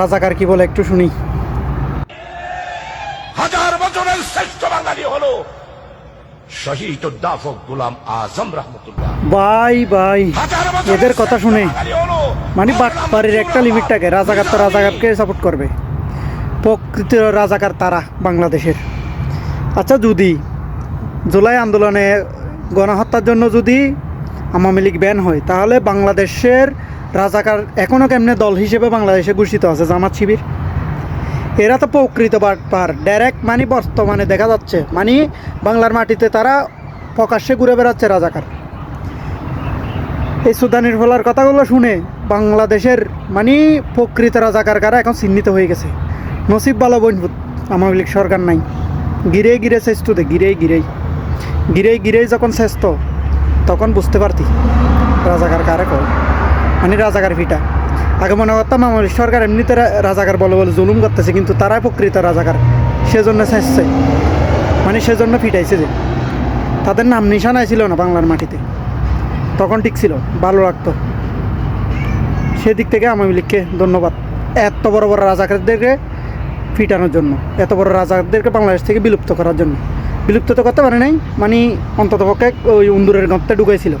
রাজাকার কি বলে একটু শুনি। হাজার বছরের শ্রেষ্ঠ বাঙালি হলো শহীদ উদ্দাফক গোলাম আজম রহমতুল্লাহ। ভাই ভাই এদের কথা শুনে মানে বাটপাড়ির একটা লিমিট থাকে। রাজাকার তো রাজাকারকে সাপোর্ট করবে, প্রকৃত রাজাকার তারা বাংলাদেশের। আচ্ছা, যদি জুলাই আন্দোলনে গণহত্যার জন্য যদি আওয়ামী লীগ ব্যান হয়, তাহলে বাংলাদেশের রাজাকার এখনও কেমনে দল হিসেবে বাংলাদেশে ঘোষিত আছে জামাত শিবির। এরা তো প্রকৃত বাটপার ডাইরেক্ট, মানে বর্তমানে দেখা যাচ্ছে মানে বাংলার মাটিতে তারা প্রকাশ্যে ঘুরে বেড়াচ্ছে রাজাকার। এই সুদানির ফলার কথাগুলো শুনে বাংলাদেশের মানে প্রকৃত রাজাকার কারা এখন চিহ্নিত হয়ে গেছে। নসিব ভালো বনভূত আওয়ামী লীগ সরকার নাই, গিরে গিরে শ্রেষ্ঠ দে গিরেই যখন শ্রেষ্ঠ তখন বুঝতে পারতি রাজাকার কারে কয়, মানে রাজাকার ফিটা। আগে মনে করতাম আওয়ামী লীগ সরকার এমনিতে রাজাকার বলে বলে জুলুম করতেছে, কিন্তু তারাই প্রকৃত রাজাকার, সেজন্য শেষছে, মানে সেজন্য ফিটাইছে যে তাদের নাম নিশানায় ছিল না বাংলার মাটিতে, তখন ঠিক ছিল, ভালো লাগতো। সেদিক থেকে আওয়ামী লীগকে ধন্যবাদ, এত বড় বড় রাজাকারদেরকে ফিটানোর জন্য, এত বড় রাজাকারদেরকে বাংলাদেশ থেকে বিলুপ্ত করার জন্য। বিলুপ্ত তো করতে পারে নাই, মানে অন্ততপক্ষে ওই উন্দুরের গর্তে ঢুকাইছিল।